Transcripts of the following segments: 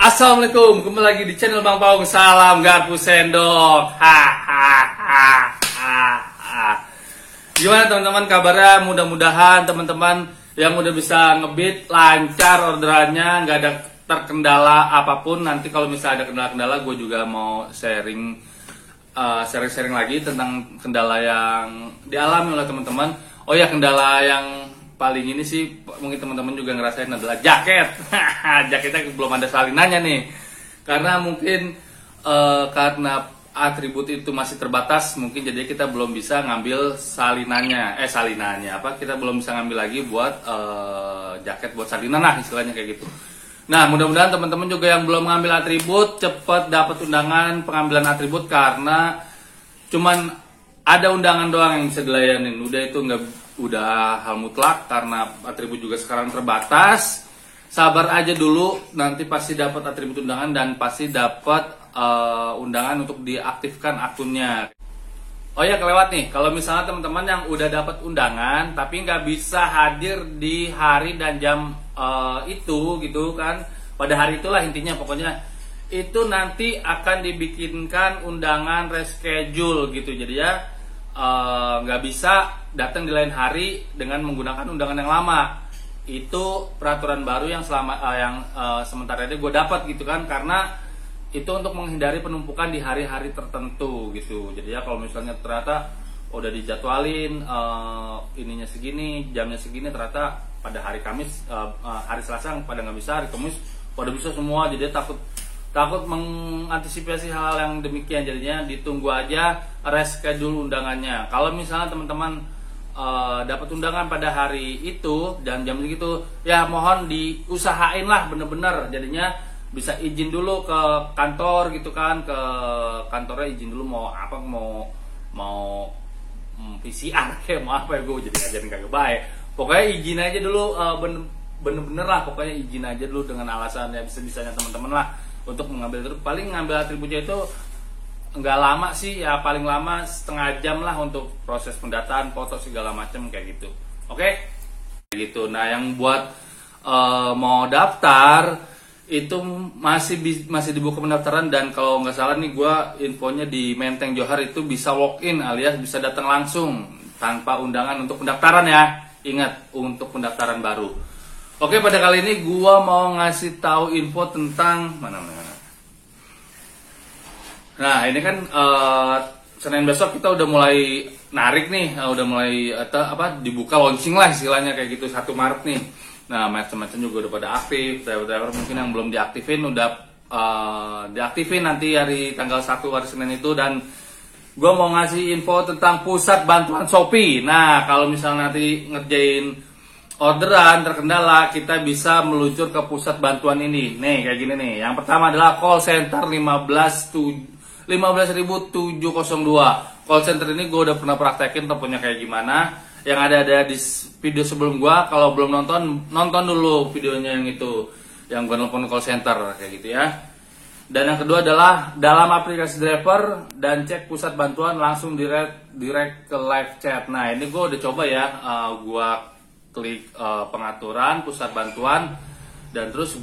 Assalamualaikum, kembali lagi di channel Bang Paung. Salam garpu sendok. Gimana teman-teman kabarnya? Mudah-mudahan teman-teman yang udah bisa ngebit lancar orderannya, nggak ada terkendala apapun. Nanti kalau misalnya ada kendala-kendala, gue juga mau sharing lagi tentang kendala yang dialami oleh teman-teman. Oh ya, kendala yang paling ini sih mungkin teman-teman juga ngerasain adalah jaket. Jaketnya belum ada salinannya nih, karena mungkin karena atribut itu masih terbatas, mungkin jadi kita belum bisa ngambil salinannya kita belum bisa ngambil lagi buat jaket buat salinan lah, istilahnya kayak gitu. Nah, mudah-mudahan teman-teman juga yang belum ngambil atribut cepet dapat undangan pengambilan atribut, karena cuman ada undangan doang yang bisa dilayanin. Udah hal mutlak, karena atribut juga sekarang terbatas. Sabar aja dulu, nanti pasti dapat atribut undangan dan pasti dapat undangan untuk diaktifkan akunnya. Oh ya, kelewat nih, kalau misalnya teman-teman yang udah dapat undangan tapi nggak bisa hadir di hari dan jam itu gitu kan, pada hari itulah intinya, pokoknya itu nanti akan dibikinkan undangan reschedule gitu. Jadi ya nggak bisa datang di lain hari dengan menggunakan undangan yang lama. Itu peraturan baru yang sementara ini gue dapat gitu kan, karena itu untuk menghindari penumpukan di hari-hari tertentu gitu. Jadi ya kalau misalnya ternyata udah dijadwalin ininya segini, jamnya segini, ternyata pada hari Kamis, hari Selasa pada nggak bisa, hari Kamis pada bisa semua. Jadi takut mengantisipasi hal yang demikian, jadinya ditunggu aja reschedule undangannya. Kalau misalnya teman-teman dapat undangan pada hari itu dan jam segitu, ya mohon diusahain lah bener-bener, jadinya bisa izin dulu ke kantor gitu kan, ke kantornya izin dulu mau PCR kayak mau apa ya, gue jadi ngajarin kagak baik. Pokoknya izin aja dulu, bener-bener lah, pokoknya izin aja dulu dengan alasan ya bisa-bisanya teman-teman lah untuk mengambil atribut. Paling ngambil atributnya itu nggak lama sih, ya paling lama setengah jam lah untuk proses pendataan, foto segala macam kayak gitu. Oke? Gitu. Nah, yang buat mau daftar itu masih dibuka pendaftaran, dan kalau nggak salah nih gue infonya di Menteng Johar itu bisa walk in alias bisa datang langsung tanpa undangan untuk pendaftaran ya. Ingat, untuk pendaftaran baru. Oke, pada kali ini gue mau ngasih tahu info tentang mana. Nah, ini kan Senin besok kita udah mulai narik nih, udah mulai dibuka launching lah istilahnya kayak gitu, 1 Maret nih. Nah, macam-macam juga udah pada aktif. Driver mungkin yang belum diaktifin udah diaktifin nanti hari tanggal 1 hari Senin itu. Dan gue mau ngasih info tentang pusat bantuan Shopee. Nah, kalau misalnya nanti ngerjain orderan terkendala, kita bisa meluncur ke pusat bantuan ini. Nih, kayak gini nih. Yang pertama adalah call center 15.702. Call center ini gue udah pernah praktekin toponya kayak gimana. Yang ada di video sebelum gue. Kalau belum nonton dulu videonya yang itu, yang gue nelfon call center kayak gitu ya. Dan yang kedua adalah dalam aplikasi driver dan cek pusat bantuan, langsung direct ke live chat. Nah, ini gue udah coba ya. Gue klik pengaturan pusat bantuan, dan terus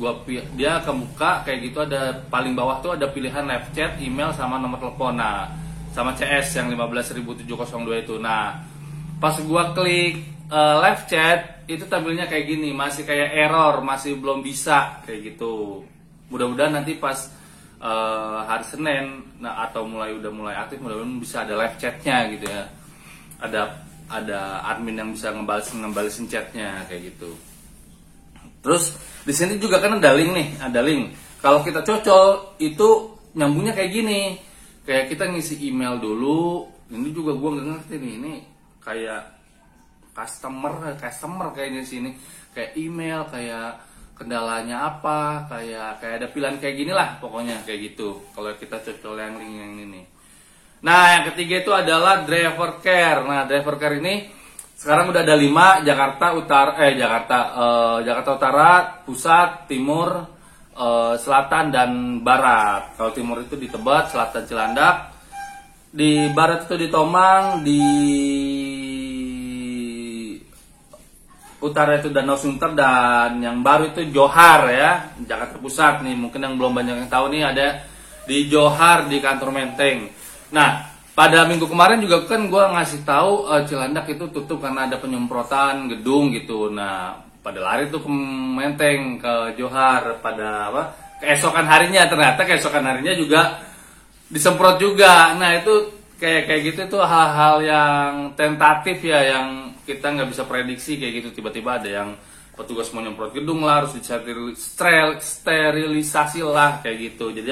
dia kebuka kayak gitu, ada paling bawah tuh ada pilihan live chat, email sama nomor telepon. Nah, sama CS yang 15.702 itu. Nah, pas gua klik live chat itu tampilnya kayak gini, masih kayak error, masih belum bisa kayak gitu. Mudah-mudahan nanti pas hari Senin atau udah mulai aktif, mudah-mudahan bisa ada live chatnya gitu ya. Ada admin yang bisa ngebalesin chatnya kayak gitu. Terus di sini juga kan ada link nih, ada link. Kalau kita cocol itu nyambungnya kayak gini. Kayak kita ngisi email dulu. Ini juga gue nggak ngerti nih. Ini kayak customer kayaknya di sini. Kayak email, kayak kendalanya apa, kayak ada pilihan kayak gini lah pokoknya kayak gitu. Kalau kita cocol yang link yang ini. Nah, yang ketiga itu adalah driver care. Nah, driver care ini sekarang udah ada 5, Jakarta Utara, Pusat, Timur, Selatan, dan Barat. Kalau Timur itu di Tebet, Selatan Cilandak, di Barat itu di Tomang, di utara itu Danau Sunter, dan yang baru itu Johar ya, Jakarta Pusat nih. Mungkin yang belum banyak yang tahu nih, ada di Johar di kantor Menteng. Nah, pada minggu kemarin juga kan gue ngasih tahu Cilandak itu tutup karena ada penyemprotan gedung gitu. Nah, pada lari tuh ke Menteng, ke Johar pada keesokan harinya, ternyata keesokan harinya juga disemprot juga. Nah, itu kayak gitu, itu hal-hal yang tentatif ya, yang kita nggak bisa prediksi kayak gitu. Tiba-tiba ada yang petugas mau nyemprot gedung lah, harus sterilisasi lah kayak gitu. Jadi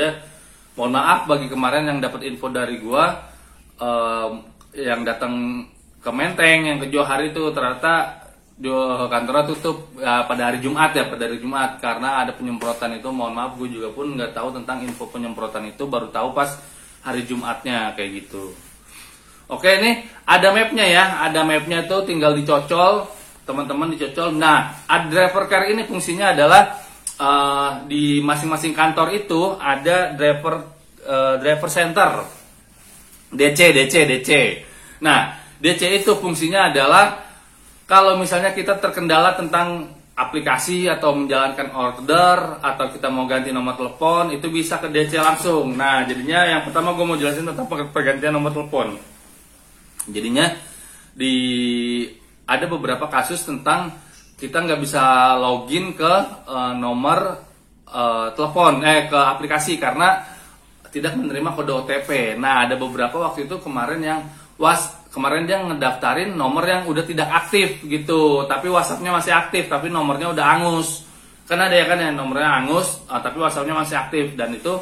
mohon maaf bagi kemarin yang dapat info dari gua, yang datang ke Menteng, yang ke Johar itu ternyata kantornya tutup pada hari Jumat ya, pada hari Jumat karena ada penyemprotan itu. Mohon maaf, gue juga pun nggak tahu tentang info penyemprotan itu, baru tahu pas hari Jumatnya kayak gitu. Oke, ini ada mapnya ya, ada mapnya tuh tinggal dicocol, teman-teman dicocol. Nah, driver care ini fungsinya adalah di masing-masing kantor itu ada driver center, DC. Nah, DC itu fungsinya adalah kalau misalnya kita terkendala tentang aplikasi atau menjalankan order, atau kita mau ganti nomor telepon, itu bisa ke DC langsung. Nah, jadinya yang pertama gue mau jelasin tentang pergantian nomor telepon. Jadinya ada beberapa kasus tentang kita nggak bisa login ke nomor telepon, ke aplikasi karena tidak menerima kode OTP. Nah, ada beberapa waktu itu kemarin yang kemarin dia ngedaftarin nomor yang udah tidak aktif gitu, tapi WhatsApp-nya masih aktif, tapi nomornya udah angus. Kan ada ya kan yang nomornya angus, tapi WhatsApp-nya masih aktif, dan itu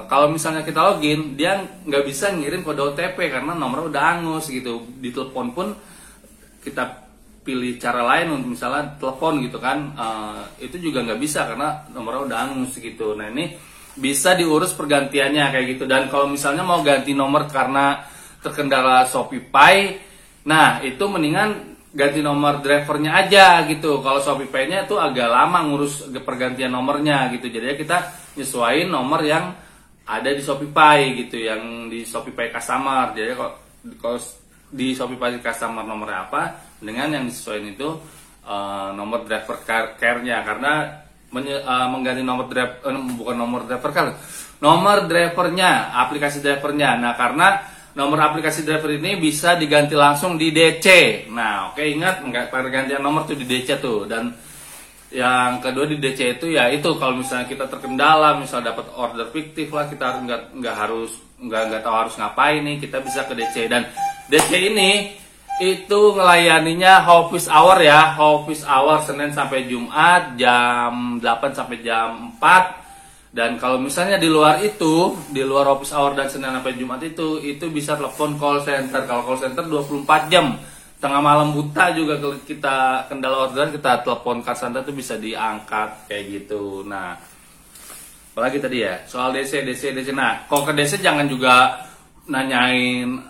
kalau misalnya kita login, dia nggak bisa ngirim kode OTP karena nomornya udah angus gitu. Di telepon pun kita pilih cara lain untuk misalnya telepon gitu kan, itu juga nggak bisa karena nomornya udah angus gitu. Nah, ini bisa diurus pergantiannya kayak gitu. Dan kalau misalnya mau ganti nomor karena terkendala ShopeePay, nah itu mendingan ganti nomor drivernya aja gitu. Kalau ShopeePay-nya itu agak lama ngurus pergantian nomornya gitu. Jadi kita nyesuaiin nomor yang ada di ShopeePay gitu, yang di ShopeePay Customer. Jadi kalau di ShopeePay Customer nomornya apa, dengan yang disesuaikan itu nomor driver care-nya, karena mengganti nomor nomor drivernya, aplikasi drivernya. Nah, karena nomor aplikasi driver ini bisa diganti langsung di DC. Nah, oke, ingat pergantian nomor tuh di DC tuh. Dan yang kedua di DC itu ya itu, kalau misalnya kita terkendala, misalnya dapat order fiktif lah, kita nggak tahu harus ngapain nih, kita bisa ke DC. Dan DC ini itu ngelayaninya office hour ya, office hour Senin sampai Jumat jam 8 sampai jam 4. Dan kalau misalnya di luar itu, di luar office hour dan Senin sampai Jumat itu bisa telepon call center. Kalau call center 24 jam, tengah malam buta juga kalau kita kendala orderan, kita telepon call center itu bisa diangkat kayak gitu. Nah, apalagi tadi ya soal DC. Nah, kalau ke DC jangan juga nanyain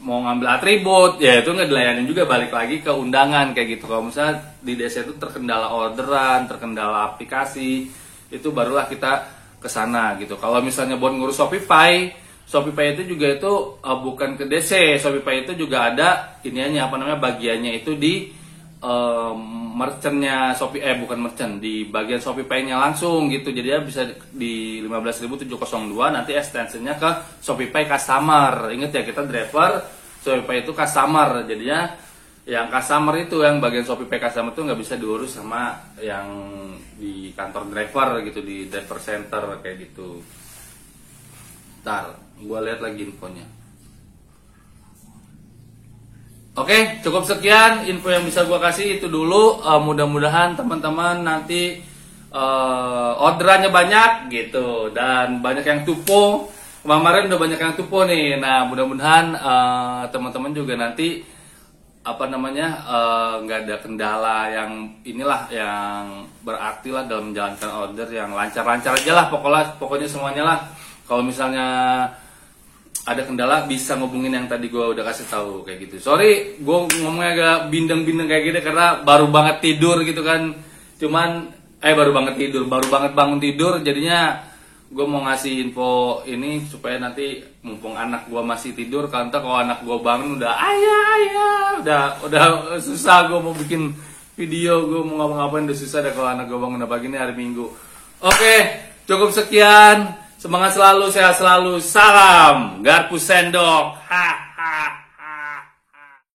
mau ngambil atribut, ya itu nggak dilayanin juga, balik lagi ke undangan kayak gitu. Kalau misalnya di DC itu terkendala orderan, terkendala aplikasi, itu barulah kita ke sana gitu. Kalau misalnya buat ngurus ShopeePay itu juga itu bukan ke DC. ShopeePay itu juga ada iniannya, bagiannya itu di merchantnya Shopee, bukan merchant, di bagian ShopeePay-nya langsung gitu. Jadi ya bisa di 15.702 nanti extensionnya ke ShopeePay Customer. Ingat ya, kita driver, ShopeePay itu customer. Jadinya yang customer itu, yang bagian ShopeePay Customer itu nggak bisa diurus sama yang di kantor driver gitu, di driver center kayak gitu. Ntar gue lihat lagi infonya. Oke, cukup sekian info yang bisa gue kasih itu dulu. Mudah-mudahan teman-teman nanti orderannya banyak gitu, dan banyak yang tupo. Kemarin udah banyak yang tupo nih. Nah, mudah-mudahan teman-teman juga nanti nggak ada kendala yang inilah, yang berarti lah dalam menjalankan order, yang lancar-lancar aja lah pokoknya semuanya lah. Kalau misalnya ada kendala bisa ngubungin yang tadi gue udah kasih tahu kayak gitu. Sorry, gue ngomongnya agak bindeng-bindeng kayak gitu karena baru banget tidur gitu kan. Baru banget bangun tidur, jadinya gue mau ngasih info ini supaya nanti mumpung anak gue masih tidur, kalau anak gue bangun udah ayah, udah susah gue mau bikin video, gue mau ngapa-ngapain udah susah deh kalau anak gue bangun pagi ini hari Minggu. Oke, cukup sekian. Semangat selalu, sehat selalu. Salam Garpu Sendok. Ha.